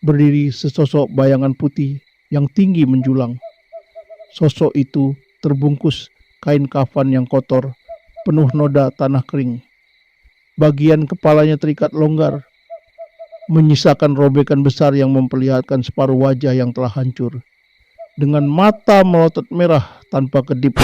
berdiri sesosok bayangan putih yang tinggi menjulang. Sosok itu terbungkus kain kafan yang kotor, penuh noda tanah kering. Bagian kepalanya terikat longgar, menyisakan robekan besar yang memperlihatkan separuh wajah yang telah hancur. Dengan mata melotot merah tanpa kedip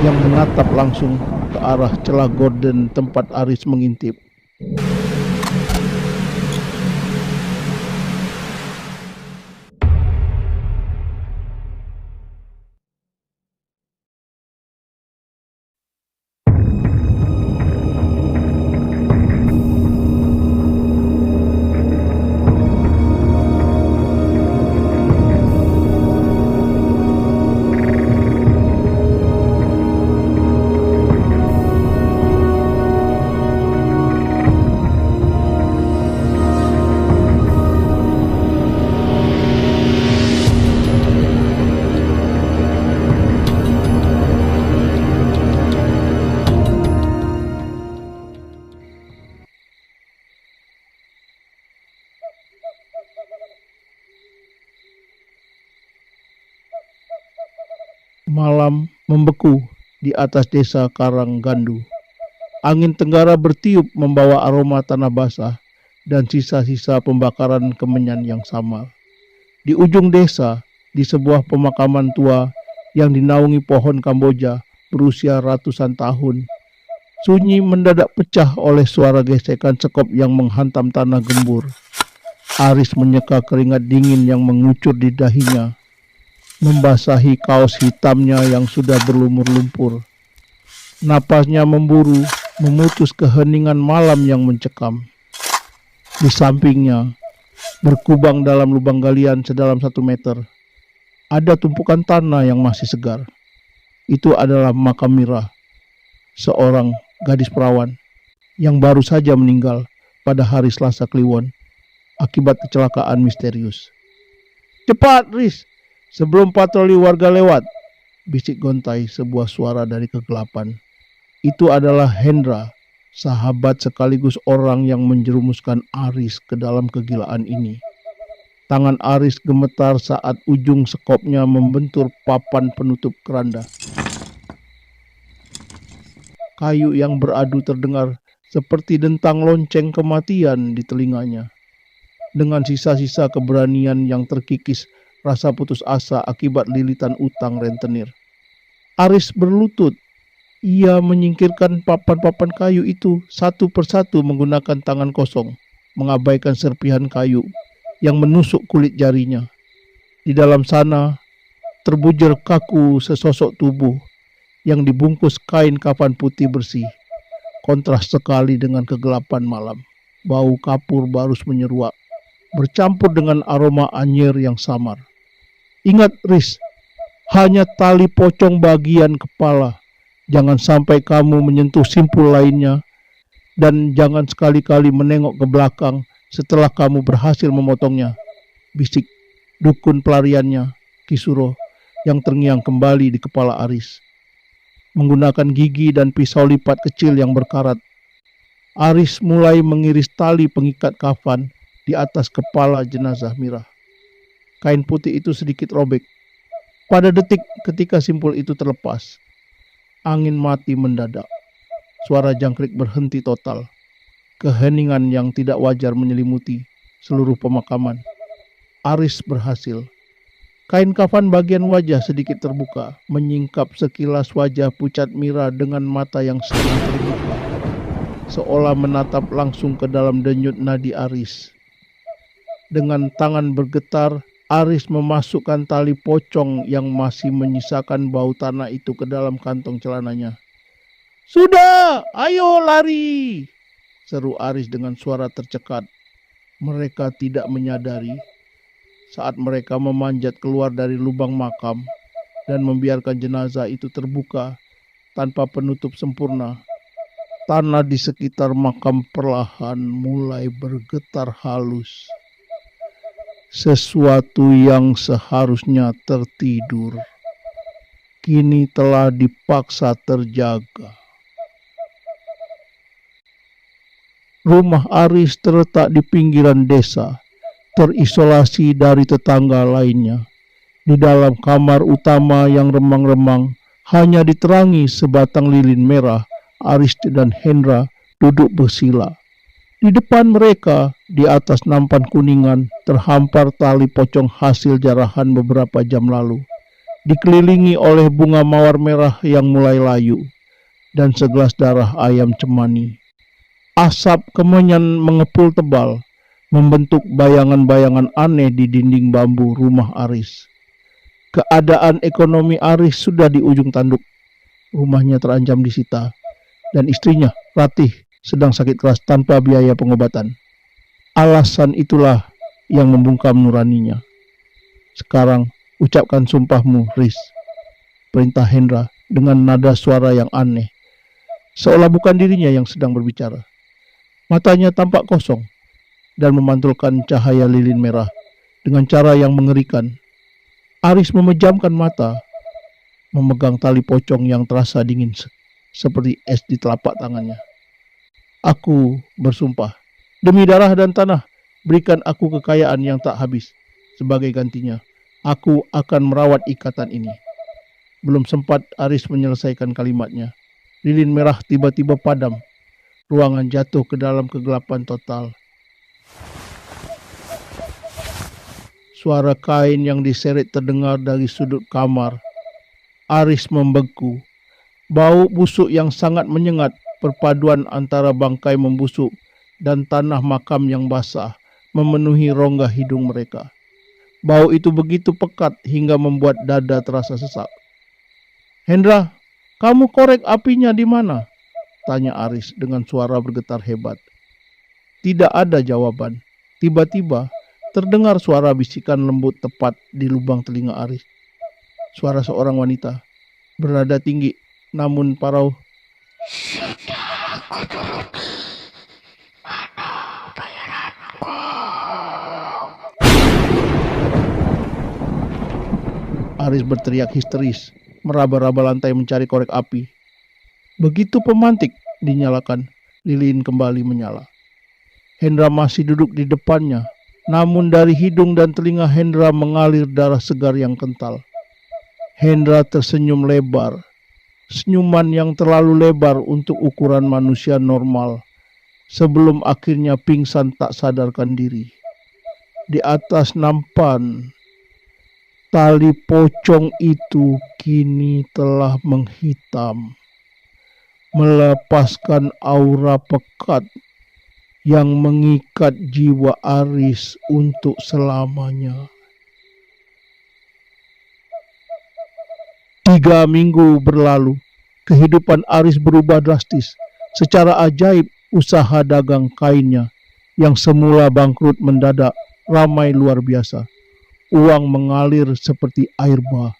yang menatap langsung ke arah celah gorden tempat Aris mengintip. Malam membeku di atas desa Karanggandu. Angin tenggara bertiup membawa aroma tanah basah dan sisa-sisa pembakaran kemenyan yang samar. Di ujung desa, di sebuah pemakaman tua yang dinaungi pohon Kamboja berusia ratusan tahun, sunyi mendadak pecah oleh suara gesekan sekop yang menghantam tanah gembur. Aris menyeka keringat dingin yang mengucur di dahinya, membasahi kaos hitamnya yang sudah berlumur lumpur. Napasnya memburu, memutus keheningan malam yang mencekam. Di sampingnya, berkubang dalam lubang galian sedalam 1 meter, ada tumpukan tanah yang masih segar. Itu adalah makam Mira, seorang gadis perawan yang baru saja meninggal pada hari Selasa Kliwon akibat kecelakaan misterius. "Cepat, Riz, sebelum patroli warga lewat," bisik gontai sebuah suara dari kegelapan. Itu adalah Hendra, sahabat sekaligus orang yang menjerumuskan Aris ke dalam kegilaan ini. Tangan Aris gemetar saat ujung sekopnya membentur papan penutup keranda. Kayu yang beradu terdengar seperti dentang lonceng kematian di telinganya. Dengan sisa-sisa keberanian yang terkikis rasa putus asa akibat lilitan utang rentenir, Aris berlutut. Ia menyingkirkan papan-papan kayu itu satu persatu menggunakan tangan kosong, mengabaikan serpihan kayu yang menusuk kulit jarinya. Di dalam sana terbujur kaku sesosok tubuh yang dibungkus kain kafan putih bersih. Kontras sekali dengan kegelapan malam. Bau kapur barus menyeruak, bercampur dengan aroma anyir yang samar. "Ingat, Riz, hanya tali pocong bagian kepala. Jangan sampai kamu menyentuh simpul lainnya, dan jangan sekali-kali menengok ke belakang setelah kamu berhasil memotongnya," bisik dukun pelariannya, Kisuro, yang terngiang kembali di kepala Aris. Menggunakan gigi dan pisau lipat kecil yang berkarat, Aris mulai mengiris tali pengikat kafan di atas kepala jenazah Mira. Kain putih itu sedikit robek. Pada detik ketika simpul itu terlepas, angin mati mendadak. Suara jangkrik berhenti total. Keheningan yang tidak wajar menyelimuti seluruh pemakaman. Aris berhasil. Kain kafan bagian wajah sedikit terbuka, menyingkap sekilas wajah pucat Mira dengan mata yang sedang terbuka, seolah menatap langsung ke dalam denyut nadi Aris. Dengan tangan bergetar, Aris memasukkan tali pocong yang masih menyisakan bau tanah itu ke dalam kantong celananya. "Sudah, ayo lari!" seru Aris dengan suara tercekat. Mereka tidak menyadari saat mereka memanjat keluar dari lubang makam dan membiarkan jenazah itu terbuka tanpa penutup sempurna. Tanah di sekitar makam perlahan mulai bergetar halus. Sesuatu yang seharusnya tertidur kini telah dipaksa terjaga. Rumah Aris terletak di pinggiran desa, terisolasi dari tetangga lainnya. Di dalam kamar utama yang remang-remang, hanya diterangi sebatang lilin merah. Aris dan Hendra duduk bersila. Di depan mereka, di atas nampan kuningan, terhampar tali pocong hasil jarahan beberapa jam lalu. Dikelilingi oleh bunga mawar merah yang mulai layu, dan segelas darah ayam cemani. Asap kemenyan mengepul tebal, membentuk bayangan-bayangan aneh di dinding bambu rumah Aris. Keadaan ekonomi Aris sudah di ujung tanduk. Rumahnya terancam disita, dan istrinya, Ratih, sedang sakit keras tanpa biaya pengobatan. Alasan itulah yang membungkam nuraninya. Sekarang, ucapkan sumpahmu, Riz, perintah Hendra dengan nada suara yang aneh, seolah bukan dirinya yang sedang berbicara. Matanya tampak kosong dan memantulkan cahaya lilin merah dengan cara yang mengerikan. Aris memejamkan mata, memegang tali pocong yang terasa dingin seperti es di telapak tangannya. Aku bersumpah, demi darah dan tanah, berikan aku kekayaan yang tak habis. Sebagai gantinya, aku akan merawat ikatan ini. Belum sempat Aris menyelesaikan kalimatnya, lilin merah tiba-tiba padam. Ruangan jatuh ke dalam kegelapan total. Suara kain yang diseret terdengar dari sudut kamar. Aris membeku. Bau busuk yang sangat menyengat, perpaduan antara bangkai membusuk dan tanah makam yang basah, memenuhi rongga hidung mereka. Bau itu begitu pekat hingga membuat dada terasa sesak. Hendra, kamu korek apinya di mana? Tanya Aris dengan suara bergetar hebat. Tidak ada jawaban. Tiba-tiba terdengar suara bisikan lembut tepat di lubang telinga Aris. Suara seorang wanita, bernada tinggi namun parau. Sudah aku turuti. Mana bayaranku? Aris berteriak histeris, meraba-raba lantai mencari korek api. Begitu pemantik dinyalakan, lilin kembali menyala. Hendra masih duduk di depannya, namun dari hidung dan telinga Hendra mengalir darah segar yang kental. Hendra tersenyum lebar, senyuman yang terlalu lebar untuk ukuran manusia normal, sebelum akhirnya pingsan tak sadarkan diri. Di atas nampan, tali pocong itu kini telah menghitam, melepaskan aura pekat yang mengikat jiwa Aris untuk selamanya. 3 minggu berlalu, kehidupan Aris berubah drastis. Secara ajaib, usaha dagang kainnya yang semula bangkrut mendadak ramai luar biasa. Uang mengalir seperti air bah.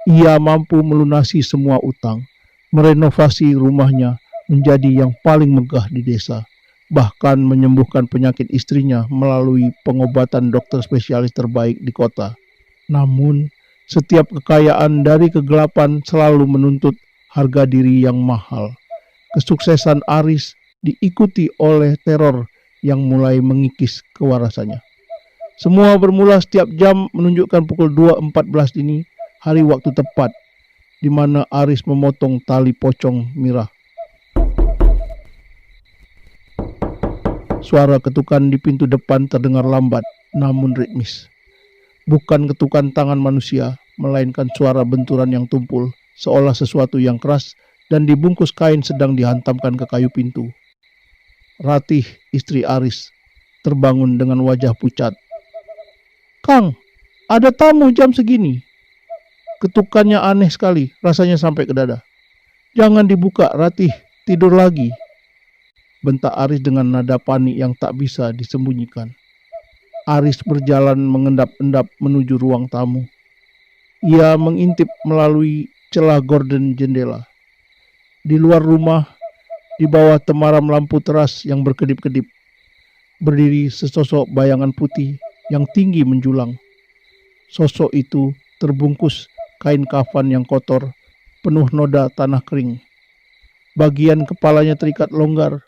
Ia mampu melunasi semua utang, merenovasi rumahnya menjadi yang paling megah di desa, bahkan menyembuhkan penyakit istrinya melalui pengobatan dokter spesialis terbaik di kota. Namun, setiap kekayaan dari kegelapan selalu menuntut harga diri yang mahal. Kesuksesan Aris diikuti oleh teror yang mulai mengikis kewarasannya. Semua bermula setiap jam menunjukkan pukul 2.14 dini, hari waktu tepat di mana Aris memotong tali pocong Mirah. Suara ketukan di pintu depan terdengar lambat namun ritmis. Bukan ketukan tangan manusia, melainkan suara benturan yang tumpul, seolah sesuatu yang keras dan dibungkus kain sedang dihantamkan ke kayu pintu. Ratih, istri Aris, terbangun dengan wajah pucat. Kang, ada tamu jam segini. Ketukannya aneh sekali, rasanya sampai ke dada. Jangan dibuka, Ratih, tidur lagi. Bentak Aris dengan nada panik yang tak bisa disembunyikan. Aris berjalan mengendap-endap menuju ruang tamu. Ia mengintip melalui celah gorden jendela. Di luar rumah, di bawah temaram lampu teras yang berkedip-kedip, berdiri sesosok bayangan putih yang tinggi menjulang. Sosok itu terbungkus kain kafan yang kotor, penuh noda tanah kering. Bagian kepalanya terikat longgar.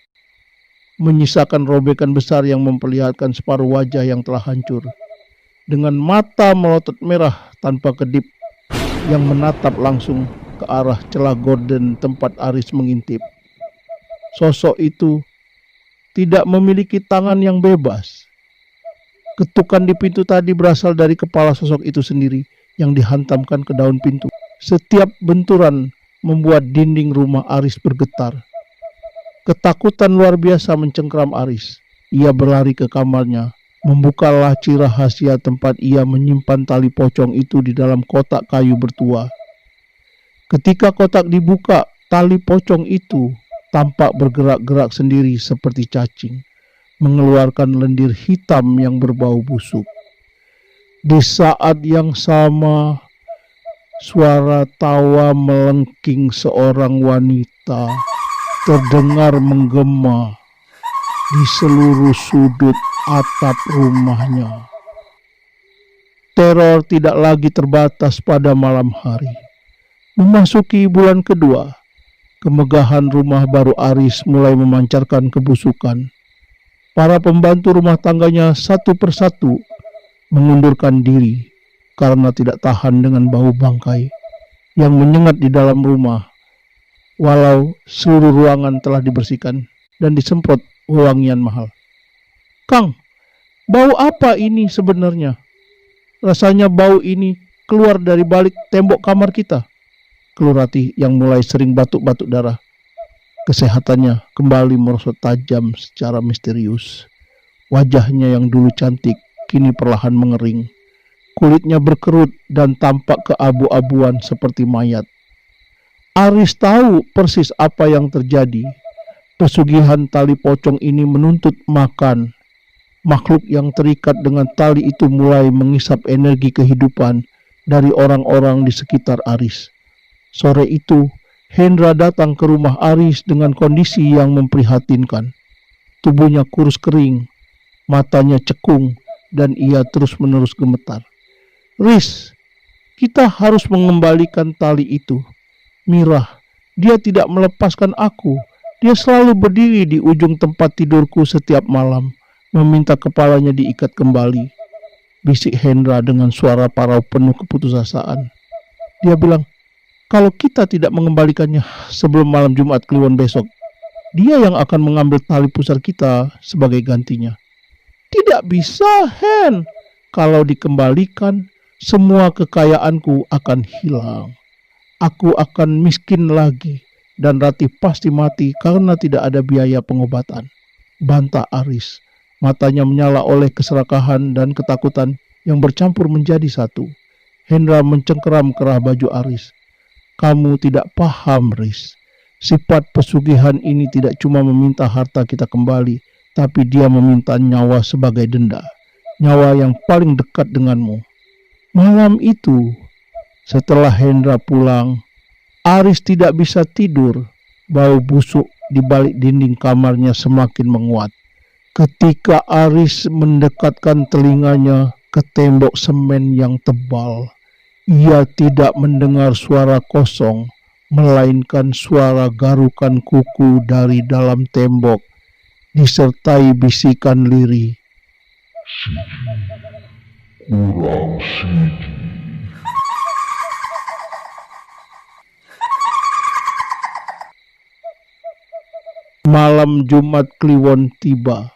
menyisakan robekan besar yang memperlihatkan separuh wajah yang telah hancur. Dengan mata melotot merah tanpa kedip yang menatap langsung ke arah celah gorden tempat Aris mengintip. Sosok itu tidak memiliki tangan yang bebas. Ketukan di pintu tadi berasal dari kepala sosok itu sendiri yang dihantamkan ke daun pintu. Setiap benturan membuat dinding rumah Aris bergetar. Ketakutan luar biasa mencengkram Aris. Ia berlari ke kamarnya, membuka laci rahasia tempat ia menyimpan tali pocong itu di dalam kotak kayu bertua. Ketika kotak dibuka, tali pocong itu tampak bergerak-gerak sendiri seperti cacing, mengeluarkan lendir hitam yang berbau busuk. Di saat yang sama, suara tawa melengking seorang wanita terdengar menggema di seluruh sudut atap rumahnya. Teror tidak lagi terbatas pada malam hari. Memasuki bulan kedua, kemegahan rumah baru Aris mulai memancarkan kebusukan. Para pembantu rumah tangganya satu persatu mengundurkan diri karena tidak tahan dengan bau bangkai yang menyengat di dalam rumah, walau seluruh ruangan telah dibersihkan dan disemprot wangian mahal. "Kang, bau apa ini sebenarnya? Rasanya bau ini keluar dari balik tembok kamar kita," keluh Ratih yang mulai sering batuk-batuk darah. Kesehatannya kembali merosot tajam secara misterius. Wajahnya yang dulu cantik kini perlahan mengering. Kulitnya berkerut dan tampak keabu-abuan seperti mayat. Aris tahu persis apa yang terjadi. Pesugihan tali pocong ini menuntut makan. Makhluk yang terikat dengan tali itu mulai mengisap energi kehidupan dari orang-orang di sekitar Aris. Sore itu, Hendra datang ke rumah Aris dengan kondisi yang memprihatinkan. Tubuhnya kurus kering, matanya cekung, dan ia terus-menerus gemetar. "Riz, kita harus mengembalikan tali itu. Mirah, dia tidak melepaskan aku. Dia selalu berdiri di ujung tempat tidurku setiap malam, meminta kepalanya diikat kembali," bisik Hendra dengan suara parau penuh keputusasaan. Dia bilang, "Kalau kita tidak mengembalikannya sebelum malam Jumat Kliwon besok, dia yang akan mengambil tali pusar kita sebagai gantinya." "Tidak bisa, Hen. Kalau dikembalikan, semua kekayaanku akan hilang. Aku akan miskin lagi dan Ratih pasti mati karena tidak ada biaya pengobatan," bantah Aris. Matanya menyala oleh keserakahan dan ketakutan yang bercampur menjadi satu. Hendra mencengkeram kerah baju Aris. "Kamu tidak paham, Riz. Sifat pesugihan ini tidak cuma meminta harta kita kembali, tapi dia meminta nyawa sebagai denda. Nyawa yang paling dekat denganmu." Malam itu, setelah Hendra pulang, Aris tidak bisa tidur. Bau busuk di balik dinding kamarnya semakin menguat. Ketika Aris mendekatkan telinganya ke tembok semen yang tebal, ia tidak mendengar suara kosong, melainkan suara garukan kuku dari dalam tembok, disertai bisikan lirih. Kurang sini. Malam Jumat Kliwon tiba.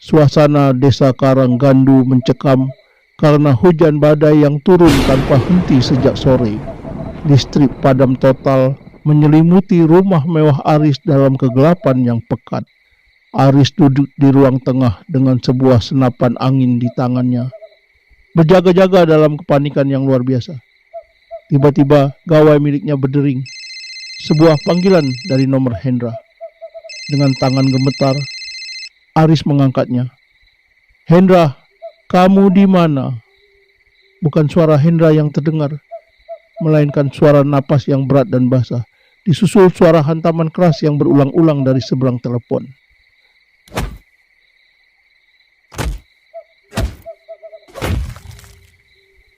Suasana desa Karanggandu mencekam karena hujan badai yang turun tanpa henti sejak sore. Listrik padam total menyelimuti rumah mewah Aris dalam kegelapan yang pekat. Aris duduk di ruang tengah dengan sebuah senapan angin di tangannya, berjaga-jaga dalam kepanikan yang luar biasa. Tiba-tiba gawai miliknya berdering. Sebuah panggilan dari nomor Hendra. Dengan tangan gemetar, Aris mengangkatnya. "Hendra, kamu di mana?" Bukan suara Hendra yang terdengar, melainkan suara napas yang berat dan basah, disusul suara hantaman keras yang berulang-ulang dari seberang telepon.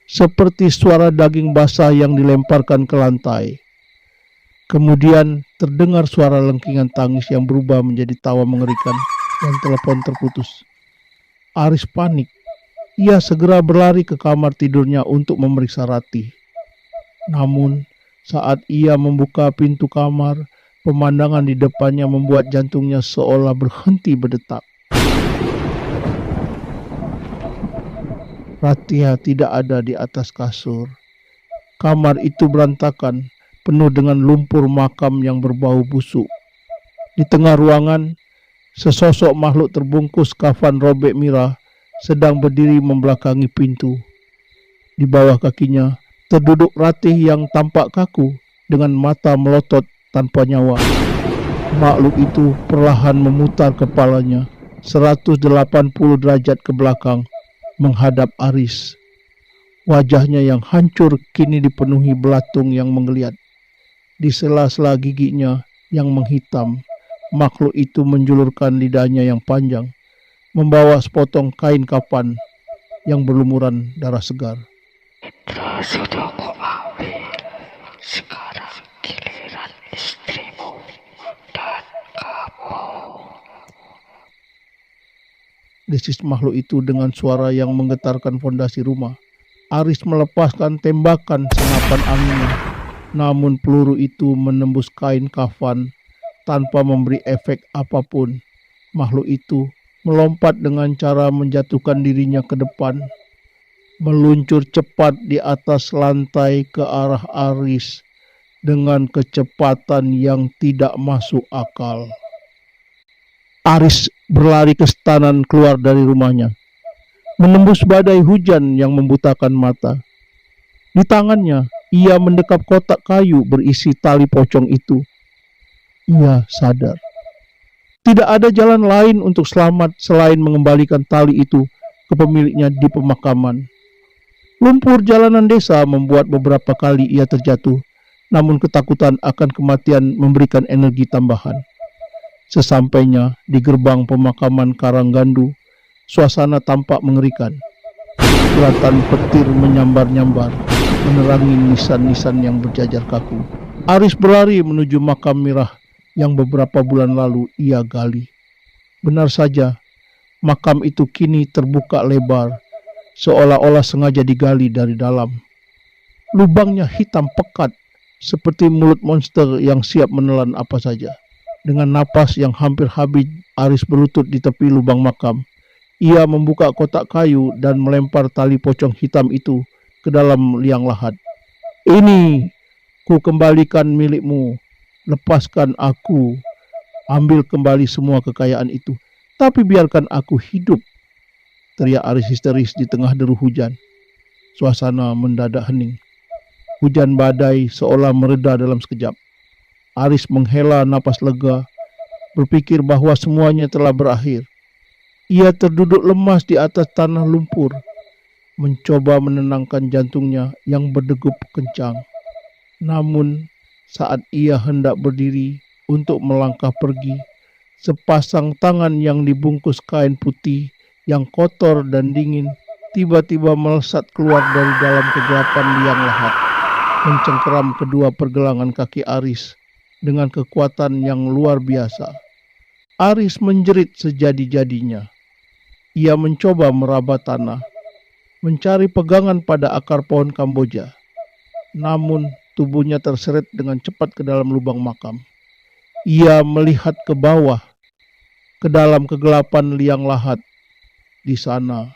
Seperti suara daging basah yang dilemparkan ke lantai. Kemudian terdengar suara lengkingan tangis yang berubah menjadi tawa mengerikan dan telepon terputus. Aris panik. Ia segera berlari ke kamar tidurnya untuk memeriksa Ratih. Namun, saat ia membuka pintu kamar, pemandangan di depannya membuat jantungnya seolah berhenti berdetak. Ratih tidak ada di atas kasur. Kamar itu berantakan, penuh dengan lumpur makam yang berbau busuk. Di tengah ruangan, sesosok makhluk terbungkus kafan robek merah sedang berdiri membelakangi pintu. Di bawah kakinya terduduk Ratih yang tampak kaku dengan mata melotot tanpa nyawa. Makhluk itu perlahan memutar kepalanya 180 derajat ke belakang menghadap Aris. Wajahnya yang hancur kini dipenuhi belatung yang menggeliat. Di sela-sela giginya yang menghitam, makhluk itu menjulurkan lidahnya yang panjang, membawa sepotong kain kafan yang berlumuran darah segar. Indra sudah ku ambil, sekarang giliran istrimu dan kamu. Desis makhluk itu dengan suara yang menggetarkan fondasi rumah. Aris melepaskan tembakan senapan anginnya, namun peluru itu menembus kain kafan tanpa memberi efek apapun. Makhluk itu melompat dengan cara menjatuhkan dirinya ke depan, meluncur cepat di atas lantai ke arah Aris dengan kecepatan yang tidak masuk akal. Aris berlari ke setanan keluar dari rumahnya, menembus badai hujan yang membutakan mata. Di tangannya, ia mendekap kotak kayu berisi tali pocong itu. Ia sadar. Tidak ada jalan lain untuk selamat selain mengembalikan tali itu ke pemiliknya di pemakaman. Lumpur jalanan desa membuat beberapa kali ia terjatuh, namun ketakutan akan kematian memberikan energi tambahan. Sesampainya di gerbang pemakaman Karanggandu, suasana tampak mengerikan. Kilatan petir menyambar-nyambar, menerangi nisan-nisan yang berjajar kaku. Aris berlari menuju makam merah yang beberapa bulan lalu ia gali. Benar saja, makam itu kini terbuka lebar, seolah-olah sengaja digali dari dalam. Lubangnya hitam pekat, seperti mulut monster yang siap menelan apa saja. Dengan napas yang hampir habis, Aris berlutut di tepi lubang makam. Ia membuka kotak kayu dan melempar tali pocong hitam itu ke dalam liang lahat. Ini, ku kembalikan milikmu. Lepaskan aku, ambil kembali semua kekayaan itu, tapi biarkan aku hidup, teriak Aris histeris di tengah deru hujan. Suasana mendadak hening. Hujan badai seolah mereda dalam sekejap. Aris menghela napas lega, berpikir bahwa semuanya telah berakhir. Ia terduduk lemas di atas tanah lumpur, mencoba menenangkan jantungnya yang berdegup kencang. Namun, saat ia hendak berdiri untuk melangkah pergi, sepasang tangan yang dibungkus kain putih yang kotor dan dingin tiba-tiba melesat keluar dari dalam kegelapan liang lahat, mencengkeram kedua pergelangan kaki Aris dengan kekuatan yang luar biasa. Aris menjerit sejadi-jadinya. Ia mencoba meraba tanah, mencari pegangan pada akar pohon Kamboja. Namun, tubuhnya terseret dengan cepat ke dalam lubang makam. Ia melihat ke bawah, ke dalam kegelapan liang lahat. Di sana,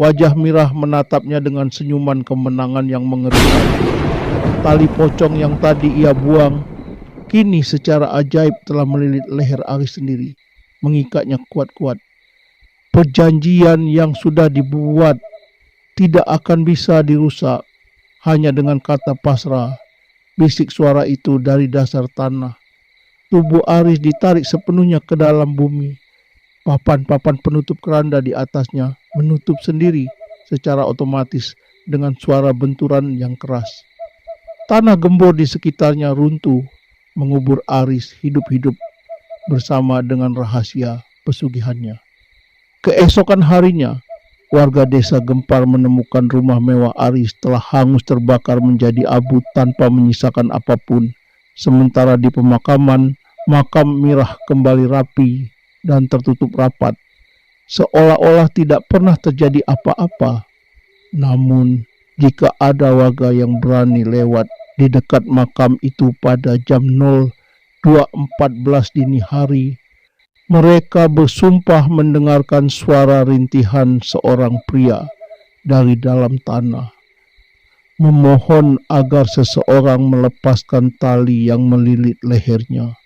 wajah Mirah menatapnya dengan senyuman kemenangan yang mengerikan. Tali pocong yang tadi ia buang, kini secara ajaib telah melilit leher Aris sendiri, mengikatnya kuat-kuat. Perjanjian yang sudah dibuat tidak akan bisa dirusak hanya dengan kata pasrah. Bisik suara itu dari dasar tanah. Tubuh Aris ditarik sepenuhnya ke dalam bumi. Papan-papan penutup keranda di atasnya menutup sendiri secara otomatis dengan suara benturan yang keras. Tanah gembur di sekitarnya runtuh, mengubur Aris hidup-hidup bersama dengan rahasia pesugihannya. Keesokan harinya, warga desa gempar menemukan rumah mewah Aris telah hangus terbakar menjadi abu tanpa menyisakan apapun. Sementara di pemakaman, makam Mirah kembali rapi dan tertutup rapat, seolah-olah tidak pernah terjadi apa-apa. Namun, jika ada warga yang berani lewat di dekat makam itu pada jam 02.14 dini hari, mereka bersumpah mendengarkan suara rintihan seorang pria dari dalam tanah, memohon agar seseorang melepaskan tali yang melilit lehernya.